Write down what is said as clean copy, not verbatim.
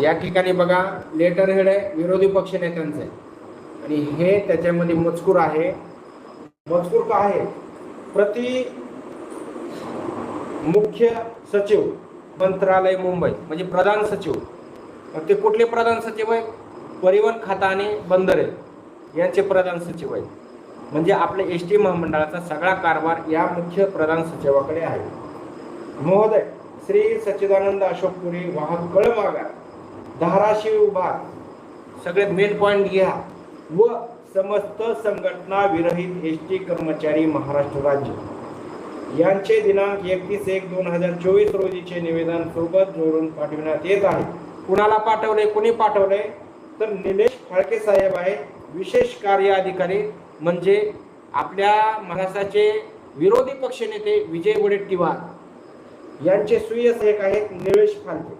या ठिकाणी बघा लेटर हेड आहे, विरोधी पक्ष नेत्यांचं आहे आणि हे त्याच्यामध्ये मजकूर आहे. मजकूर काय आहे? प्रति मुख्य सचिव मंत्रालय मुंबई, म्हणजे प्रधान सचिव. ते कुठले प्रधान सचिव आहे? परिवहन खाता आणि बंदरे यांचे प्रधान सचिव आहेत. म्हणजे आपल्या एसटी महामंडळाचा सगळा कारभार या मुख्य प्रधान सचिवाकडे आहे. महोदय श्री सच्चिदानंद अशोक पुरी, वाहक कळमागा, धाराशिव विभाग, सगळे मेन पॉइंट घ्या. व समस्त संघटना विरहित एसटी कर्मचारी महाराष्ट्र राज्य यांचे दिनांक 31/1/2024 रोजीचे निवेदन सोबत जोडून पाठविण्यात येत आहे. कुणाला पाठवले? कोणी पाठवले? तर निलेश फाळके साहेब आहे, विशेष कार्य अधिकारी, म्हणजे आपल्या महाराष्ट्राचे विरोधी पक्ष नेते विजय वडेट्टीवार यांचे स्वीय सहाय्यक आहेत निलेश फाळके.